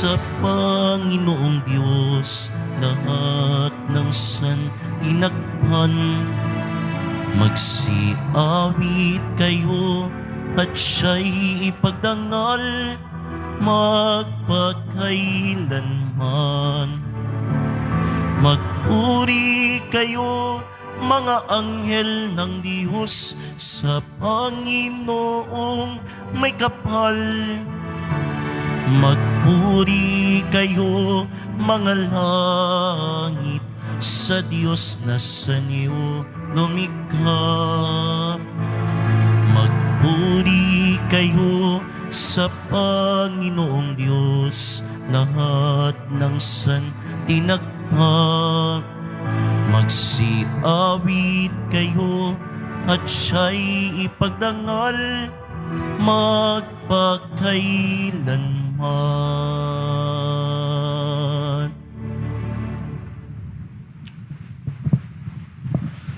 sa Panginoong Diyos, lahat ng santinagpan. Magsiawit kayo at siya'y ipagdangal magpakailanman. Magpuri kayo, mga anghel ng Diyos, sa Panginoong may kapal. Magpuri kayo, mga langit, sa Diyos na sa niyo lumikha. Magpuri kayo sa Panginoong Diyos, lahat ng santinagpa. Magsiawit kayo at siya'y ipagdangal magpakailanman.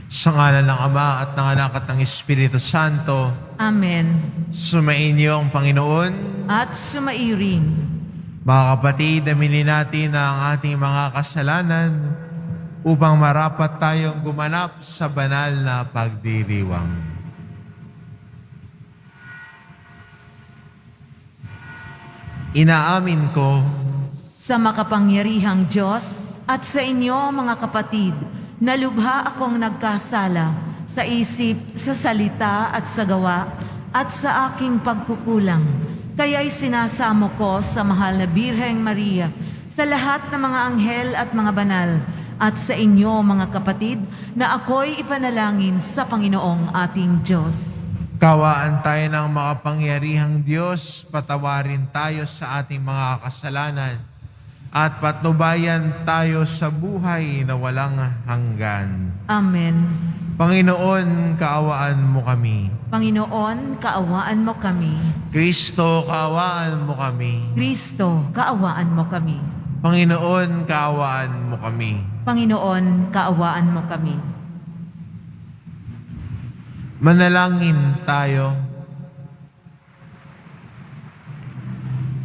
Sa ngalan ng Ama at ng Anak at ng Espiritu Santo. Amen. Sumainyo ang Panginoon. At sumairin. Mga kapatid, aminin natin ang ating mga kasalanan upang marapat tayong gumanap sa banal na pagdiriwang. Inaamin ko Sa makapangyarihang Diyos at sa inyo mga kapatid, na lubha akong nagkasala sa isip, sa salita at sa gawa at sa aking pagkukulang. Kaya'y sinasamo ko sa mahal na Birheng Maria, sa lahat ng mga anghel at mga banal, at sa inyo mga kapatid, na ako'y ipanalangin sa Panginoong ating Diyos. kawaan tayo ng makapangyarihang Diyos, patawarin tayo sa ating mga kasalanan at patnubayan tayo sa buhay na walang hanggan. Amen. Panginoon, kaawaan mo kami. Panginoon, kaawaan mo kami. Kristo, kaawaan mo kami. Kristo, kaawaan mo kami. Panginoon, kaawaan mo kami. Panginoon, kaawaan mo kami. Manalangin tayo.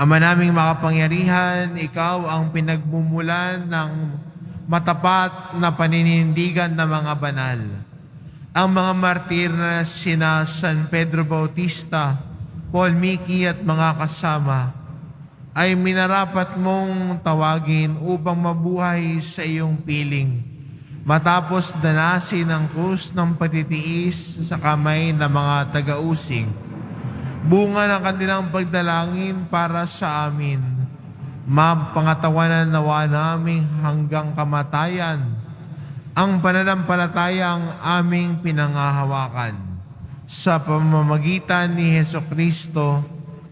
Ama naming makapangyarihan, Ikaw ang pinagmumulan ng matapat na paninindigan ng mga banal. Ang mga martir na sina San Pedro Bautista, Paul Miki at mga kasama ay minarapat mong tawagin upang mabuhay sa iyong piling matapos danasin ang krus ng pagtitiis sa kamay ng mga taga-usig. Bunga ng kanilang pagdalangin para sa amin, mapangatawanan nawa namin hanggang kamatayan ang pananampalatayang aming pinangahawakan. Sa pamamagitan ni Hesukristo,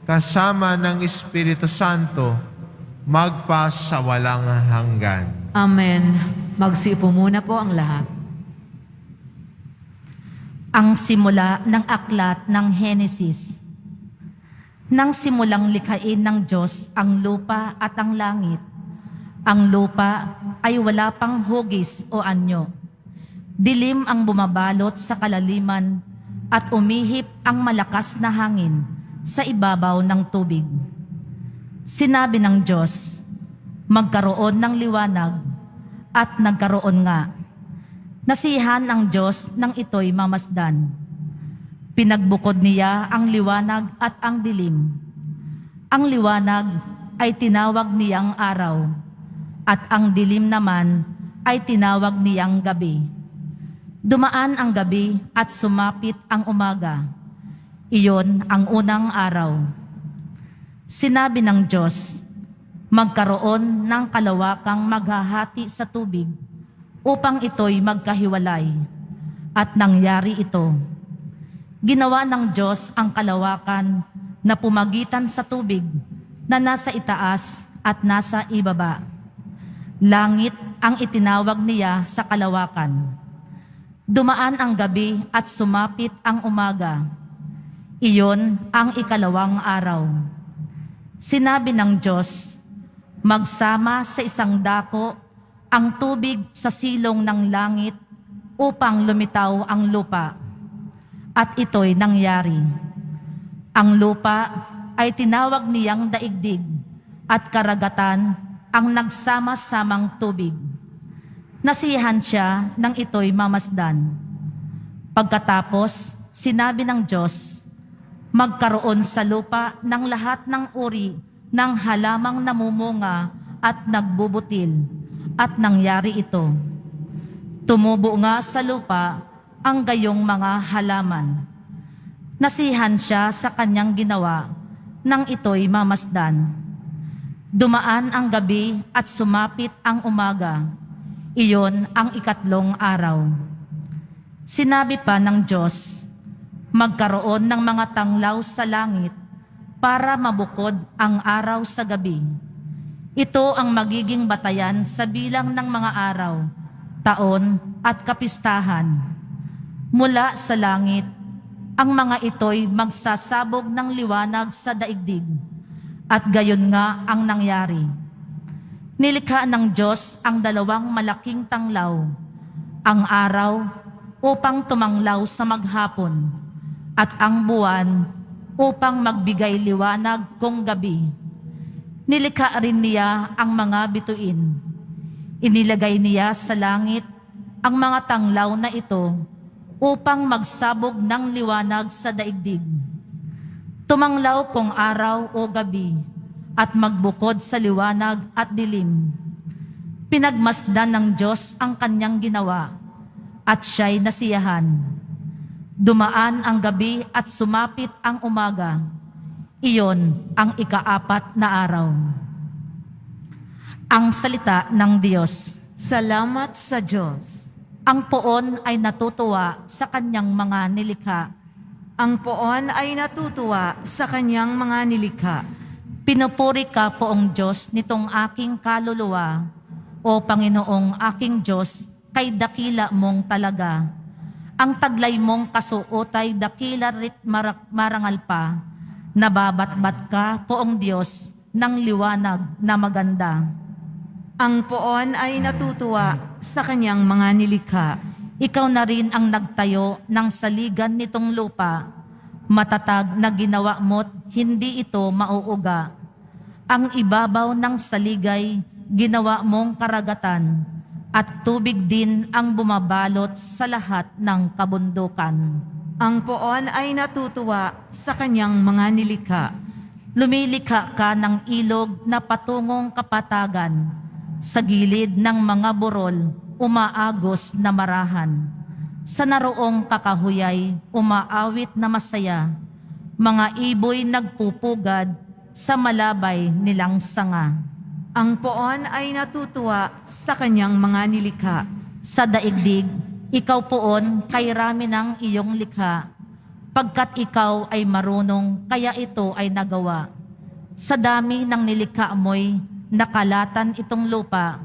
kasama ng Espiritu Santo, magpa sa walang hanggan. Amen. Magsiupo muna po ang lahat. Ang simula ng aklat ng Henesis. Nang simulang likhain ng Diyos ang lupa at ang langit, ang lupa ay wala pang hugis o anyo. Dilim ang bumabalot sa kalaliman at umihip ang malakas na hangin sa ibabaw ng tubig. Sinabi ng Diyos, magkaroon ng liwanag, at nagkaroon nga. Nasihan ang Diyos nang ito'y mamasdan. Pinagbukod niya ang liwanag at ang dilim. Ang liwanag ay tinawag niyang araw, at ang dilim naman ay tinawag niyang gabi. Dumaan ang gabi at sumapit ang umaga. Iyon ang unang araw. Sinabi ng Diyos, magkaroon ng kalawakang maghahati sa tubig upang ito'y magkahiwalay. At nangyari ito. Ginawa ng Diyos ang kalawakan na pumagitan sa tubig na nasa itaas at nasa ibaba. Langit ang itinawag niya sa kalawakan. Dumaan ang gabi at sumapit ang umaga. Iyon ang ikalawang araw. Sinabi ng Diyos, magsama sa isang dako ang tubig sa silong ng langit upang lumitaw ang lupa. At ito'y nangyari. Ang lupa ay tinawag niyang daigdig at karagatan ang nagsama-samang tubig. Nasiyahan siya nang ito'y mamasdan. Pagkatapos, sinabi ng Diyos, magkaroon sa lupa ng lahat ng uri ng halamang namumunga at nagbubutil, at nangyari ito. Tumubo nga sa lupa ang gayong mga halaman. Nasihan siya sa kanyang ginawa nang ito'y mamasdan. Dumaan ang gabi at sumapit ang umaga. Iyon ang ikatlong araw. Sinabi pa ng Diyos, magkaroon ng mga tanglaw sa langit para mabukod ang araw sa gabi. Ito ang magiging batayan sa bilang ng mga araw, taon at kapistahan. Mula sa langit, ang mga ito'y magsasabog ng liwanag sa daigdig, at gayon nga ang nangyari. Nilikha ng Diyos ang dalawang malaking tanglaw, ang araw upang tumanglaw sa maghapon, at ang buwan upang magbigay liwanag kung gabi. Nilikha rin niya ang mga bituin. Inilagay niya sa langit ang mga tanglaw na ito upang magsabog ng liwanag sa daigdig. Tumanglaw kung araw o gabi, at magbukod sa liwanag at dilim. Pinagmasdan ng Diyos ang kanyang ginawa, at siya'y nasiyahan. Dumaan ang gabi at sumapit ang umaga. Iyon ang ika-4 na araw. Ang salita ng Diyos. Salamat sa Diyos. Ang poon ay natutuwa sa kanyang mga nilikha. Ang poon ay natutuwa sa kanyang mga nilikha. Pinupuri ka, Poong Diyos, nitong aking kaluluwa. O Panginoong aking Diyos, kay dakila mong talaga. Ang taglay mong kasuotay dakila rit marangal pa. Nababatbat ka, Poong Diyos, ng liwanag na maganda. Ang poon ay natutuwa sa kanyang mga nilikha. Ikaw na rin ang nagtayo ng saligan nitong lupa. Matatag na ginawa mo't hindi ito mauuga. Ang ibabaw ng saligay, ginawa mong karagatan, at tubig din ang bumabalot sa lahat ng kabundukan. Ang poon ay natutuwa sa kanyang mga nilikha. Lumilikha ka ng ilog na patungong kapatagan. Sa gilid ng mga burol, umaagos na marahan. Sa naroong kakahuyay, umaawit na masaya. Mga iboy nagpupugad sa malabay nilang sanga. Ang poon ay natutuwa sa kanyang mga nilikha. Sa daigdig, ikaw poon kay rami ng iyong likha. Pagkat ikaw ay marunong, kaya ito ay nagawa. Sa dami ng nilikha mo'y nakalatan itong lupa.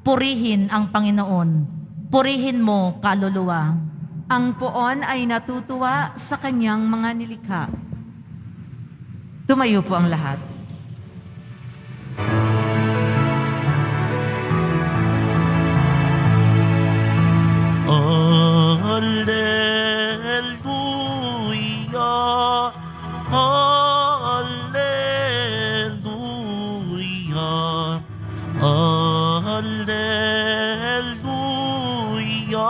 Purihin ang Panginoon. Purihin mo, kaluluwa. Ang poon ay natutuwa sa kanyang mga nilikha. Tumayo po ang lahat. Alleluia, Alleluia, Alleluia,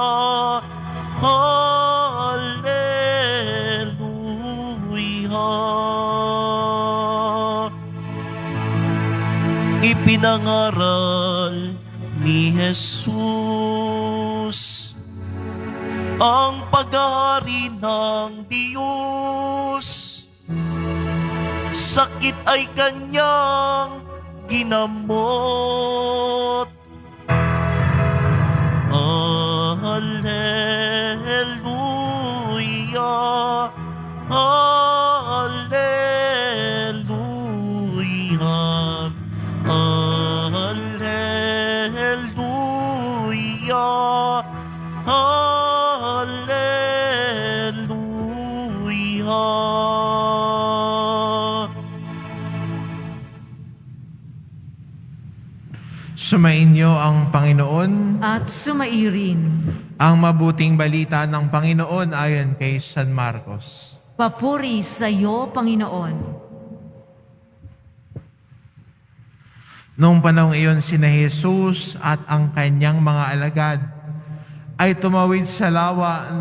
Alleluia. Ipinangaral ni Jesus ang paghahari ng Diyos. Sakit ay kanyang ginamot. Alleluia, Alleluia, Alleluia, Alleluia. Sumainyo ang Panginoon. At sumairin. Ang mabuting balita ng Panginoon ayon kay San Marcos. Papuri sa iyo, Panginoon. Noong panahong iyon, sina Jesus at ang kanyang mga alagad ay tumawid sa lawa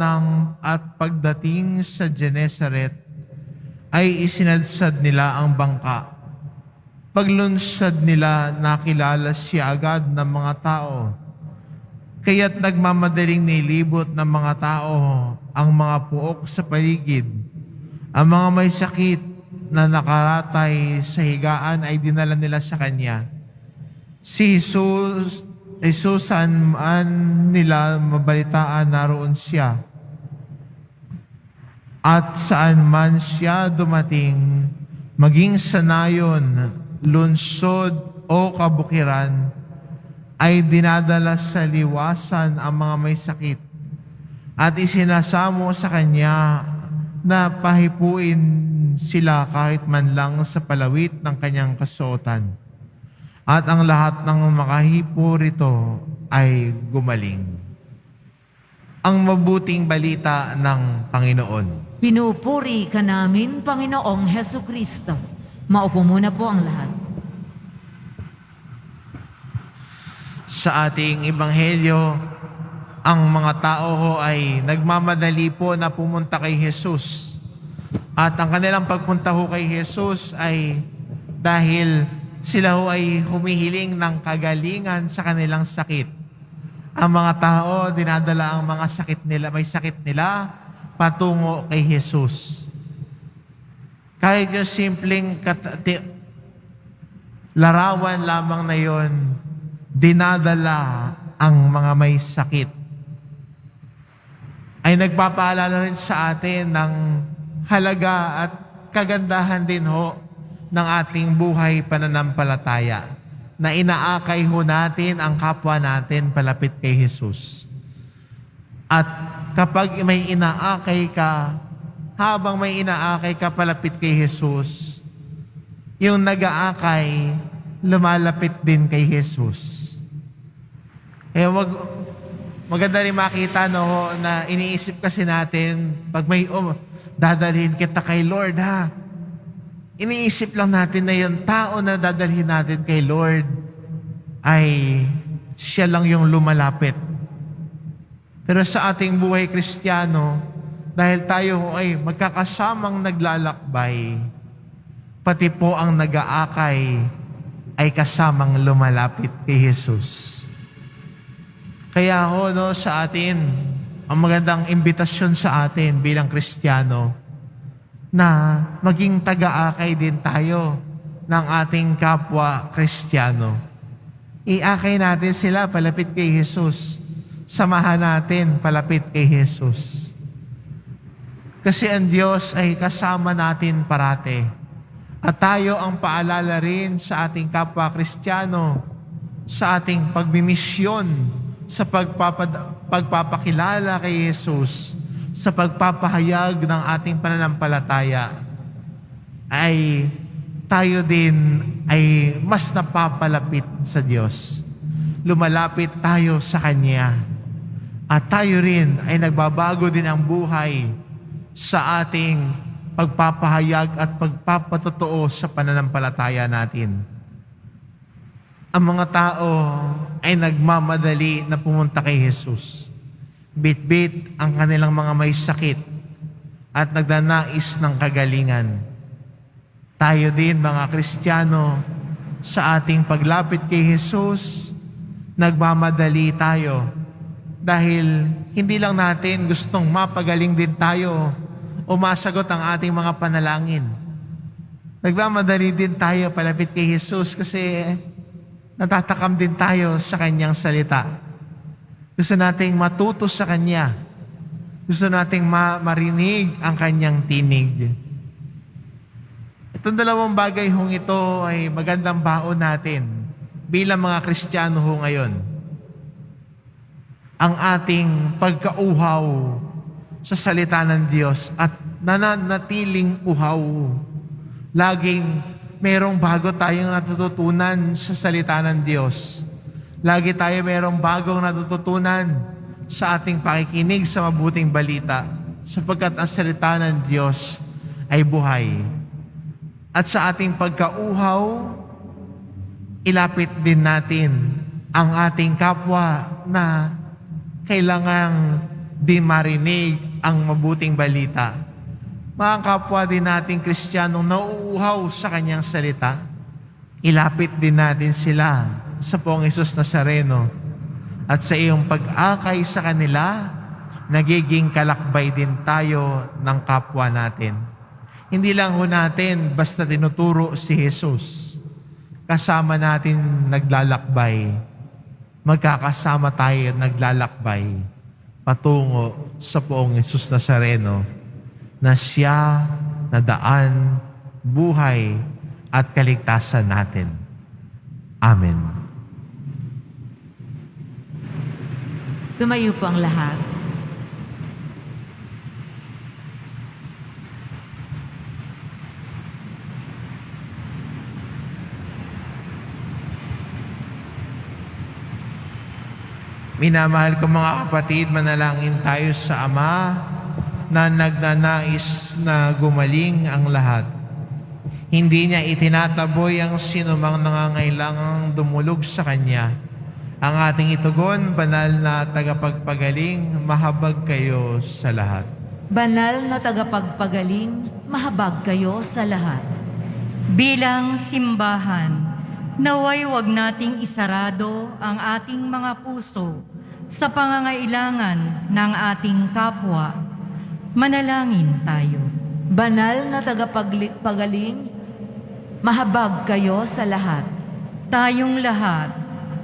at pagdating sa Genesaret ay isinadsad nila ang bangka. Paglunsad nila, nakilala siya agad ng mga tao. Kaya't nagmamadaling nilibot ng mga tao ang mga puok sa paligid. Ang mga may sakit na nakaratay sa higaan ay dinala nila sa kanya. Si Jesus saan man nila mabalitaan naroon siya. At saan man siya dumating, maging sa nayon, lunsod o kabukiran, ay dinadala sa liwasan ang mga may sakit at isinasamo sa kanya na pahipuin sila kahit man lang sa palawit ng kanyang kasuotan. At ang lahat ng makahipo rito ay gumaling. Ang mabuting balita ng Panginoon. Pinupuri ka namin, Panginoong Heso Kristo. Maupo muna po ang lahat. Sa ating ebanghelyo, ang mga tao ho ay nagmamadali po na pumunta kay Jesus. At ang kanilang pagpunta ho kay Jesus ay dahil sila ho ay humihiling ng kagalingan sa kanilang sakit. Ang mga tao, dinadala ang mga sakit nila, may sakit nila, patungo kay Jesus. Kahit yung simpleng larawan lamang na yon, dinadala ang mga may sakit. Ay nagpapaalala rin sa atin ng halaga at kagandahan din ho ng ating buhay pananampalataya na inaakay ho natin ang kapwa natin palapit kay Jesus. At kapag may inaakay ka, habang may inaakay ka palapit kay Jesus, yung nag-aakay, lumalapit din kay Jesus. Maganda rin makita na iniisip kasi natin, pag may dadalhin kita kay Lord ha, iniisip lang natin na yung tao na dadalhin natin kay Lord ay siya lang yung lumalapit. Pero sa ating buhay Kristiyano, dahil tayo ay magkakasamang naglalakbay, pati po ang nag-aakay ay kasamang lumalapit kay Jesus. Kaya sa atin, ang magandang imbitasyon sa atin bilang Kristiyano na maging taga-akay din tayo ng ating kapwa Kristiyano. Iakay natin sila palapit kay Jesus. Samahan natin palapit kay Jesus. Kasi ang Diyos ay kasama natin parate. At tayo ang paalala rin sa ating kapwa Kristiyano sa ating pagmimisyon, sa pagpapakilala kay Jesus, sa pagpapahayag ng ating pananampalataya, ay tayo din ay mas napapalapit sa Diyos. Lumalapit tayo sa Kanya. At tayo rin ay nagbabago din ang buhay sa ating pagpapahayag at pagpapatotoo sa pananampalataya natin. Ang mga tao ay nagmamadali na pumunta kay Jesus. Bit-bit ang kanilang mga may sakit at nagdanais ng kagalingan. Tayo din mga Kristiyano, sa ating paglapit kay Jesus, nagmamadali tayo dahil hindi lang natin gustong mapagaling din tayo o masagot ang ating mga panalangin. Nagmamadali din tayo palapit kay Jesus kasi natatakam din tayo sa Kanyang salita. Gusto nating matuto sa Kanya. Gusto nating marinig ang Kanyang tinig. Itong dalawang bagay ito ay magandang baon natin bilang mga Kristiyano ngayon. Ang ating pagkauhaw sa salita ng Diyos at nananatiling uhaw. Laging merong bago tayong natututunan sa salita ng Diyos. Lagi tayo merong bagong natututunan sa ating pakikinig sa mabuting balita, sapagkat ang salita ng Diyos ay buhay. At sa ating pagkauhaw, ilapit din natin ang ating kapwa na kailangang di marinig ang mabuting balita. Mga kapwa din nating Kristiyanong nauuhaw sa kanyang salita, ilapit din natin sila sa Poong Hesus Nazareno at sa iyong pag-akay sa kanila, nagiging kalakbay din tayo ng kapwa natin. Hindi lang ho natin basta tinuturo si Jesus. Kasama natin naglalakbay. Magkakasama tayo naglalakbay patungo sa Poong Hesus Nazareno na siya na daan, buhay at kaligtasan natin. Amen. Tumayo po ang lahat. Minamahal ko mga kapatid, manalangin tayo sa Ama na nagnanais na gumaling ang lahat. Hindi niya itinataboy ang sinumang nangangailangang dumulog sa Kanya. Ang ating itugon, banal na tagapagpagaling, mahabag kayo sa lahat. Banal na tagapagpagaling, mahabag kayo sa lahat. Bilang simbahan, naway wag nating isarado ang ating mga puso sa pangangailangan ng ating kapwa. Manalangin tayo. Banal na tagapagpagaling, mahabag kayo sa lahat. Tayong lahat,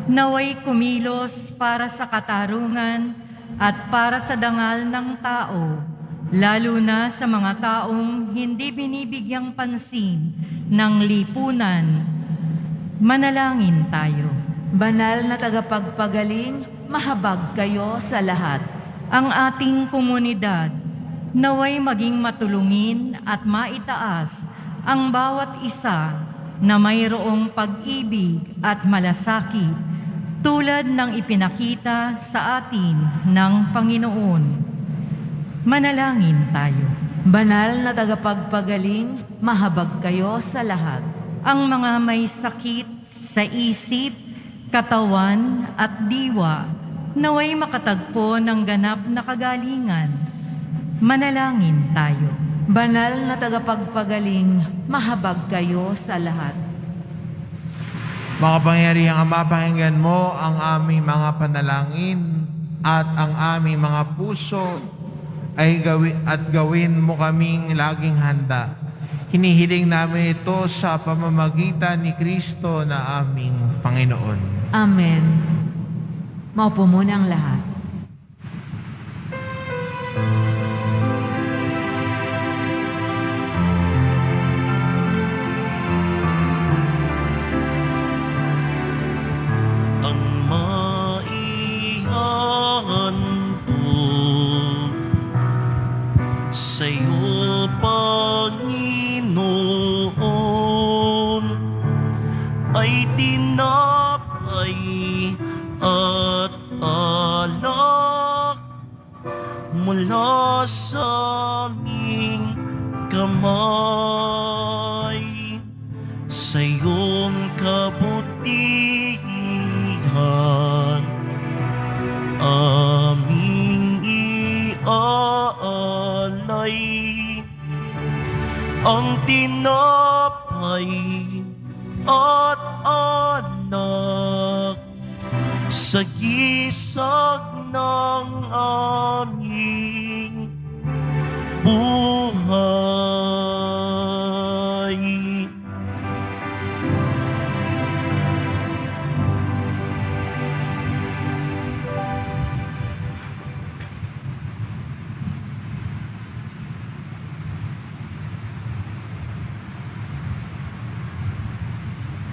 naway kumilos para sa katarungan at para sa dangal ng tao, lalo na sa mga taong hindi binibigyang pansin ng lipunan. Manalangin tayo. Banal na tagapagpagaling, mahabag kayo sa lahat. Ang ating komunidad, naway maging matulungin at maitaas ang bawat isa na mayroong pag-ibig at malasakit tulad ng ipinakita sa atin ng Panginoon. Manalangin tayo. Banal na tagapagpagaling, mahabag kayo sa lahat. Ang mga may sakit sa isip, katawan at diwa, naway makatagpo ng ganap na kagalingan. Manalangin tayo. Banal na tagapagpagaling, mahabag kayo sa lahat. Makapangyarihang Ama, pakinggan mo ang aming mga panalangin at ang aming mga puso ay gawin mo kaming laging handa. Hinihiling namin ito sa pamamagitan ni Kristo na aming Panginoon. Amen. Maupo muna ang lahat. Ang maihandog sa'yo, Panginoon, ay tinapay at alak mula sa aming kamay. Sa iyong kabutihan aming iaalay ang tinapay at anak sa gisag ng aming buhay.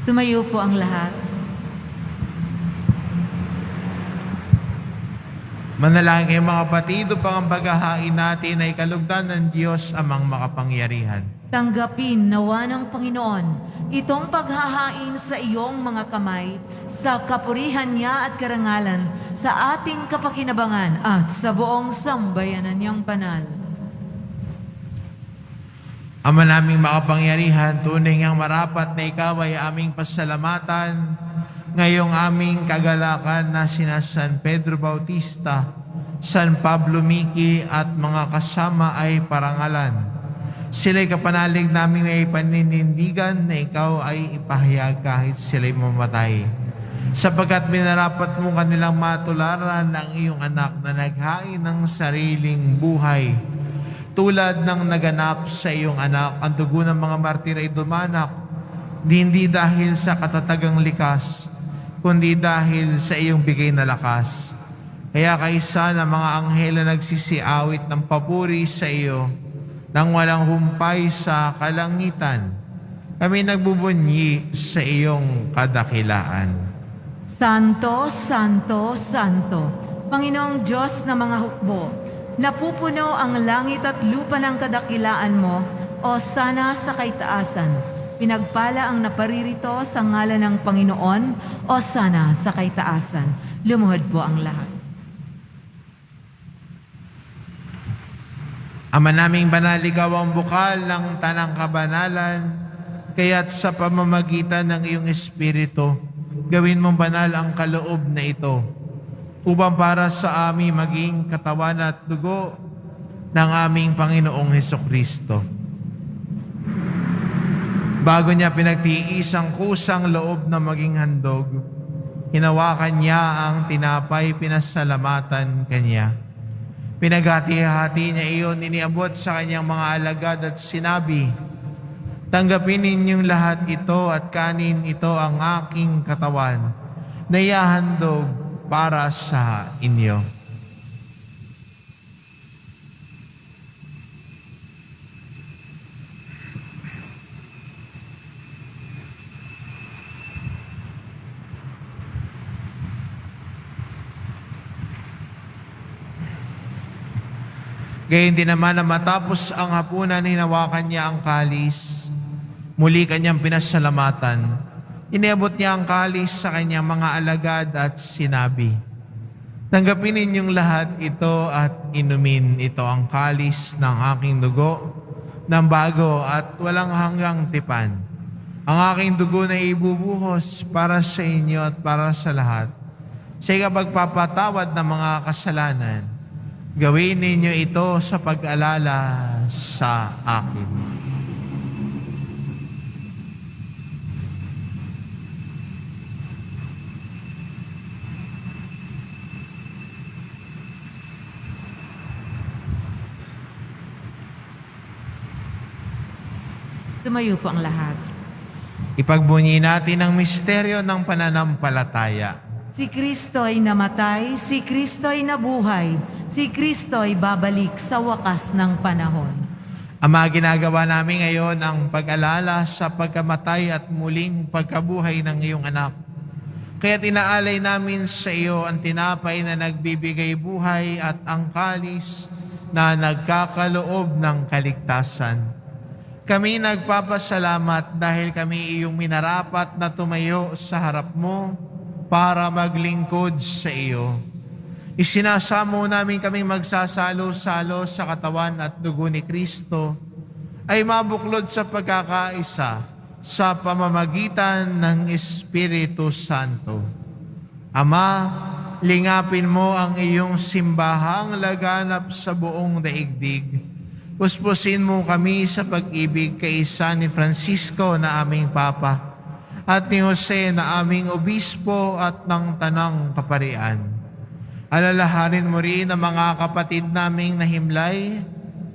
Tumayo po ang lahat. Manalangin kayo mga kapatid, upang ang paghahain natin ay kalugdan ng Diyos amang makapangyarihan. Tanggapin nawa ng Panginoon itong paghahain sa iyong mga kamay sa kapurihan niya at karangalan sa ating kapakinabangan at sa buong sambayanan niyang banal. Ama naming makapangyarihan, tunay ngang marapat na ikaw ay aming pasalamatan ngayong aming kagalakan na sina San Pedro Bautista, San Pablo Miki at mga kasama ay parangalan. Sila'y kapanalig namin may paninindigan na ikaw ay ipahayag kahit sila'y mamatay. Sapagkat minarapat mo kanilang matularan ng iyong anak na naghain ng sariling buhay. Tulad ng naganap sa iyong anak, ang dugo ng mga martir ay dumanak, hindi dahil sa katatagang likas, kundi dahil sa iyong bigay na lakas. Kaya kaisa ng mga anghel na nagsisiawit ng papuri sa iyo, nang walang humpay sa kalangitan, kami nagbubunyi sa iyong kadakilaan. Santo, Santo, Santo, Panginoong Diyos na mga hukbo, napupuno ang langit at lupa ng kadakilaan mo, o sana sa kaitaasan. Pinagpala ang naparirito sa ngalan ng Panginoon, o sana sa kaitaasan. Lumuhod po ang lahat. Ama naming banal, ikaw ang bukal ng tanang kabanalan, kaya't sa pamamagitan ng iyong Espiritu, gawin mong banal ang kaloob na ito, upang para sa amin maging katawan at dugo ng aming Panginoong Hesukristo. Bago niya pinagtiis ang kusang loob na maging handog, hinawakan niya ang tinapay, pinasalamatan kanya. Pinaghati-hati niya iyon, iniabot sa kanyang mga alagad at sinabi, "Tanggapin ninyong lahat ito at kanin ito ang aking katawan na ihahandog para sa inyo." Gayon din naman na matapos ang hapunan, hinawakan niya ang kalis. Muli kanyang pinasalamatan. Iniabot niya ang kalis sa kanyang mga alagad at sinabi, "Tanggapin ninyong lahat ito at inumin. Ito ang kalis ng aking dugo, ng bago at walang hanggang tipan. Ang aking dugo na ibubuhos para sa inyo at para sa lahat, sa ikapagpapatawad ng mga kasalanan. Gawin ninyo ito sa pag-alala sa akin." Tumayo po ang lahat. Ipagbunyi natin ang misteryo ng pananampalataya. Si Kristo ay namatay, si Kristo ay nabuhay, si Kristo ay babalik sa wakas ng panahon. Ama, ginagawa namin ngayon ang pag-alala sa pagkamatay at muling pagkabuhay ng iyong anak. Kaya tinaalay namin sa iyo ang tinapay na nagbibigay buhay at ang kalis na nagkakaloob ng kaligtasan. Kami nagpapasalamat dahil kami iyong minarapat na tumayo sa harap mo para maglingkod sa iyo. Isinasamo namin kaming magsasalo-salo sa katawan at dugo ni Kristo ay mabuklod sa pagkakaisa sa pamamagitan ng Espiritu Santo. Ama, lingapin mo ang iyong simbahang laganap sa buong daigdig. Puspusin mo kami sa pag-ibig kaisa ni Francisco na aming Papa at ni Jose na aming obispo at ng tanang kaparian. Alalahanin mo rin ang mga kapatid naming nahimlay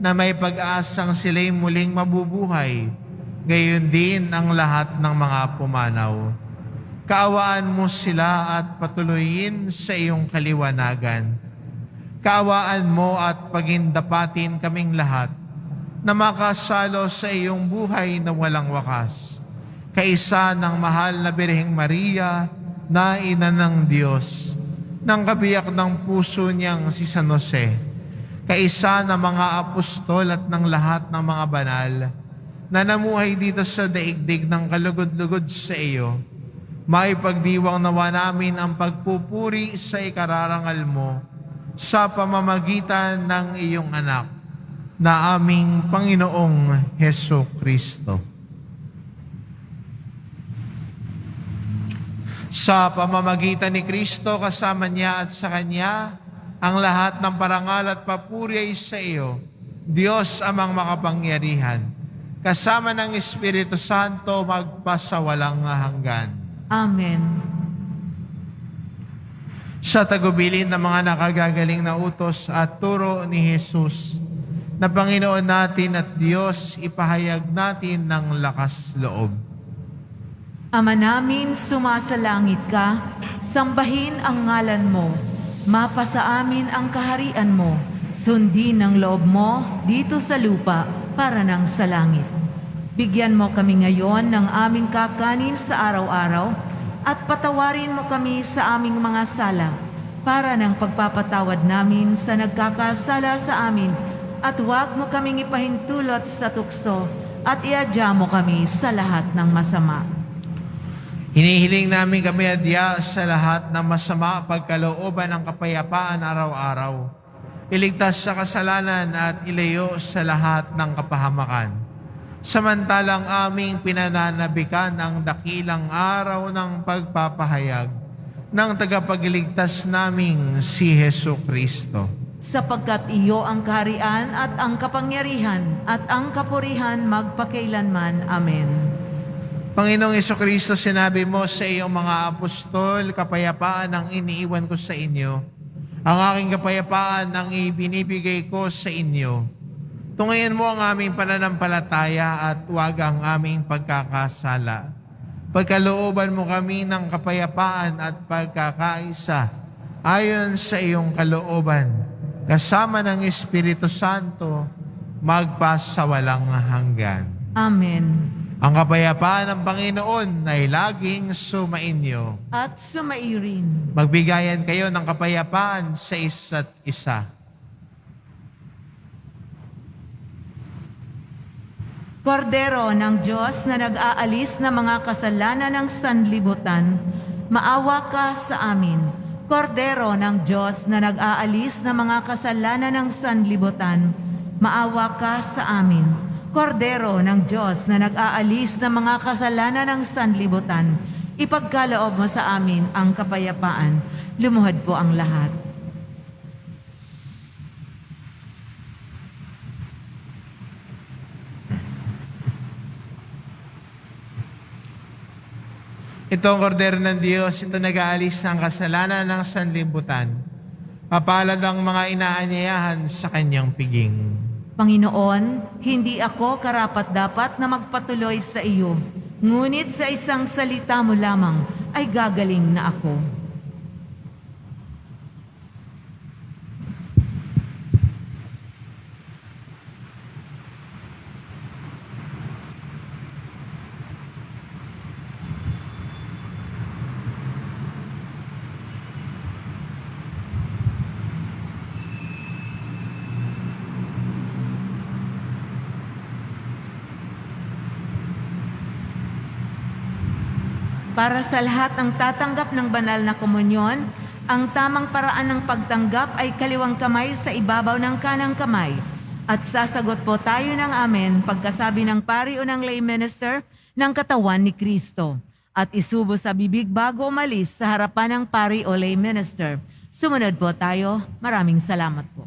na may pag-asang sila'y muling mabubuhay, gayon din ang lahat ng mga pumanaw. Kaawaan mo sila at patuloyin sa iyong kaliwanagan. Kaawaan mo at pagindapatin kaming lahat na makasalo sa iyong buhay na walang wakas, kaisa ng mahal na Birheng Maria na ina ng Diyos, ng kabiyak ng puso niyang si San Jose, kaisa ng mga apostol at ng lahat ng mga banal na namuhay dito sa daigdig ng kalugod-lugod sa iyo. Maipagdiwang nawa namin ang pagpupuri sa ikararangal mo sa pamamagitan ng iyong anak na aming Panginoong Heso Kristo. Sa pamamagitan ni Kristo, kasama niya at sa Kanya, ang lahat ng parangal at papuri ay sa iyo, Diyos amang makapangyarihan, kasama ng Espiritu Santo magpasawalang hanggan. Amen. Sa tagubilin ng mga nakagagaling na utos at turo ni Jesus, na Panginoon natin at Diyos, ipahayag natin ng lakas loob. Ama namin, sumasalangit ka, sambahin ang ngalan mo, mapasa amin ang kaharian mo, sundin ang loob mo dito sa lupa para nang sa langit. Bigyan mo kami ngayon ng aming kakanin sa araw-araw at patawarin mo kami sa aming mga sala para ng pagpapatawad namin sa nagkakasala sa amin at huwag mo kaming ipahintulot sa tukso at iadya mo kami sa lahat ng masama. Hinihiling namin kami adya sa lahat ng masama pagkalooban ng kapayapaan araw-araw. Iligtas sa kasalanan at ilayo sa lahat ng kapahamakan. Samantalang aming pinananabikan ang dakilang araw ng pagpapahayag ng tagapagligtas naming si Heso Kristo. Sapagkat iyo ang kaharian at ang kapangyarihan at ang kapurihan magpakailanman. Amen. Panginoong Jesucristo, sinabi mo sa iyong mga apostol, kapayapaan ang iniiwan ko sa inyo. Ang aking kapayapaan ang ibinibigay ko sa inyo. Tungayan mo ang aming pananampalataya at huwag ang aming pagkakasala. Pagkalooban mo kami ng kapayapaan at pagkakaisa ayon sa iyong kalooban, kasama ng Espiritu Santo, magpasawalang hanggan. Amen. Ang kapayapaan ng Panginoon ay laging sumainyo. At sumairin. Magbigayan kayo ng kapayapaan sa isa't isa. Kordero ng Diyos na nag-aalis ng mga kasalanan ng sanlibutan, maawa ka sa amin. Kordero ng Diyos na nag-aalis ng mga kasalanan ng sanlibutan, maawa ka sa amin. Kordero ng Diyos na nag-aalis ng mga kasalanan ng sanlibutan, ipagkaloob mo sa amin ang kapayapaan. Lumuhod po ang lahat. Ito ang kordero ng Diyos, ito nag-aalis ng kasalanan ng sanlibutan. Mapalad ang mga inaanyayahan sa kanyang piging. Panginoon, hindi ako karapat-dapat na magpatuloy sa iyo, ngunit sa isang salita mo lamang ay gagaling na ako. Para sa lahat ng tatanggap ng banal na komunyon, ang tamang paraan ng pagtanggap ay kaliwang kamay sa ibabaw ng kanang kamay. At sasagot po tayo ng amen pagkasabi ng pari o ng lay minister ng katawan ni Kristo. At isubo sa bibig bago umalis sa harapan ng pari o lay minister. Sumunod po tayo. Maraming salamat po.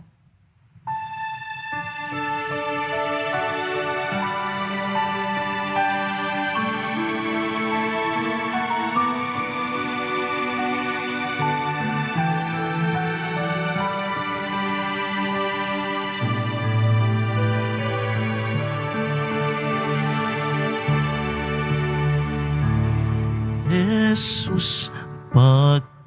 Jesus, pagkain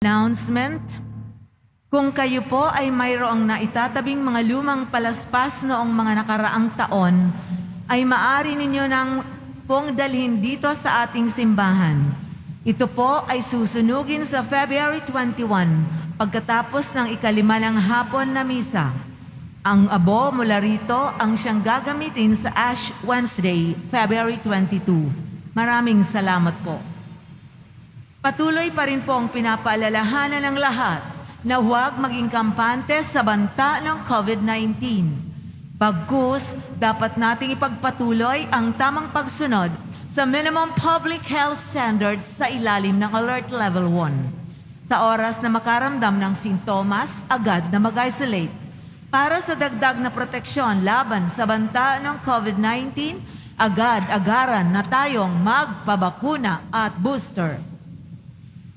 Announcement. Kung kayo po ay mayroong naitatabing mga lumang palaspas noong mga nakaraang taon, ay maaari ninyo nang pong dalhin dito sa ating simbahan. Ito po ay susunugin sa February 21, pagkatapos ng ikalima ng hapon na misa. Ang abo mula rito ang siyang gagamitin sa Ash Wednesday, February 22. Maraming salamat po. Patuloy pa rin po ang pinapaalalahanan ng lahat na huwag maging kampante sa banta ng COVID-19. Bagkus, dapat nating ipagpatuloy ang tamang pagsunod sa minimum public health standards sa ilalim ng Alert Level 1. Sa oras na makaramdam ng sintomas, agad na mag-isolate. Para sa dagdag na proteksyon laban sa banta ng COVID-19, agad-agaran na tayong magpabakuna at booster.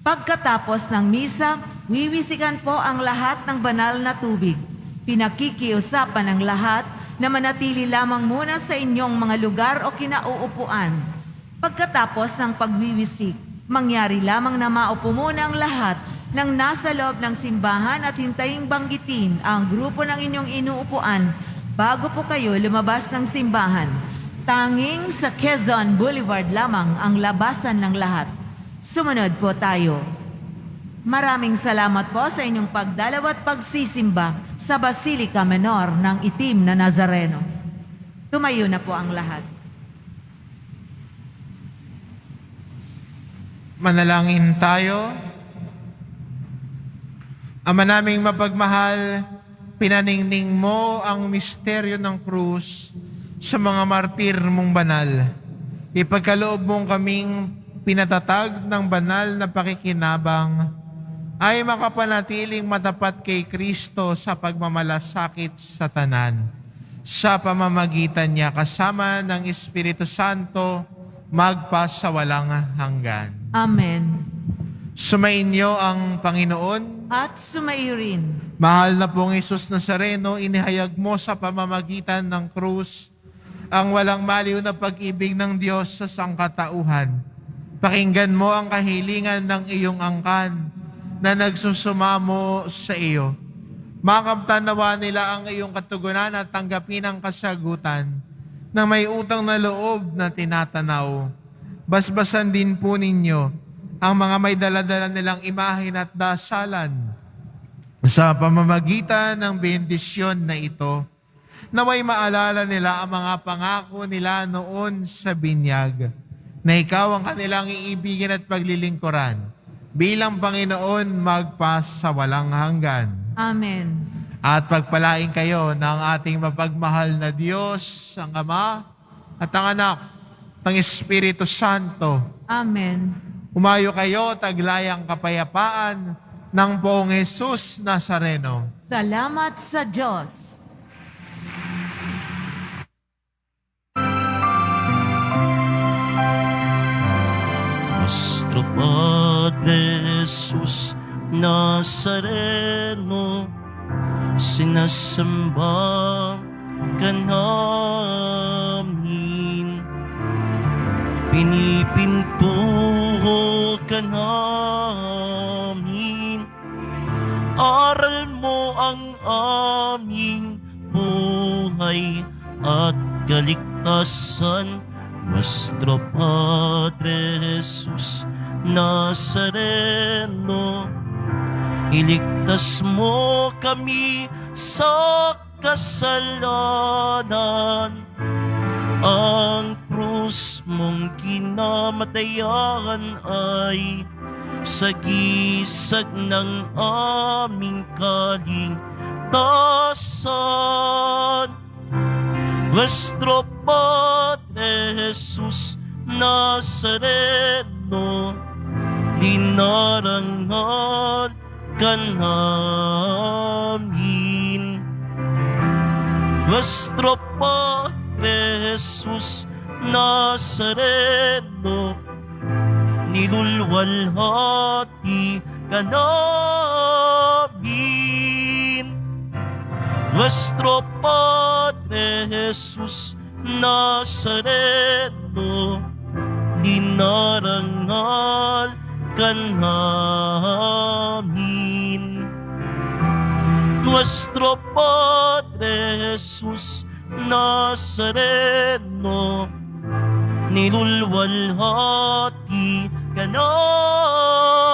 Pagkatapos ng misa, wiwisikan po ang lahat ng banal na tubig. Pinakikiusapan ng lahat na manatili lamang muna sa inyong mga lugar o kinauupuan. Pagkatapos ng pagwiwisik, mangyari lamang na maupo muna ang lahat ng nasa loob ng simbahan at hintayin banggitin ang grupo ng inyong inuupuan bago po kayo lumabas ng simbahan. Tanging sa Quezon Boulevard lamang ang labasan ng lahat. Sumunod po tayo. Maraming salamat po sa inyong pagdalaw at pagsisimba sa Basilica Menor ng Itim na Nazareno. Tumayo na po ang lahat. Manalangin tayo. Ama naming mapagmahal, pinaningning mo ang misteryo ng krus sa mga martir mong banal. Ipagkaloob mong kaming pinatatag ng banal na pakikinabang ay makapanatiling matapat kay Kristo sa pagmamalasakit sa tanan. Sa pamamagitan niya kasama ng Espiritu Santo, magpasawalang hanggan. Amen. Sumainyo ang Panginoon. At sumairin. Mahal na pong Isus Nazareno, inihayag mo sa pamamagitan ng krus ang walang maliw na pag-ibig ng Diyos sa sangkatauhan. Pakinggan mo ang kahilingan ng iyong angkan na nagsusumamo sa iyo. Makamtanawa nila ang iyong katugunan at tanggapin ang kasagutan na may utang na loob na tinatanaw. Basbasan din po ninyo ang mga may daladala nilang imahin at dasalan sa pamamagitan ng bendisyon na ito, na may maalala nila ang mga pangako nila noon sa binyag, na ikaw ang kanilang iibigin at paglilingkuran bilang Panginoon magpasawalang hanggan. Amen. At pagpalain kayo ng ating mapagmahal na Diyos, ang Ama at ang Anak, ng Espiritu Santo. Amen. Umayo kayo, taglayang kapayapaan ng Poong Jesus Nazareno. Salamat sa Diyos. Nuestro Padre Jesus Nazareno, sinasamba ka namin, pinipintuho ka namin, aral mo ang aming buhay at kaligtasan. Nuestro Padre Jesus Nazareno, iligtas mo kami sa kasalanan. Ang krus mong kinamatayan ay sagisag ng aming kaligtasan. Nuestro Padre Jesus Nazareno, dinarangal ka namin. Nuestro Padre Jesus Nazareno, nilulwalhati ka namin. Nuestro Padre Jesus Nazareno, dinarangal ka namin. Nuestro Padre Jesus Nazareno, nilulwalhati ka namin.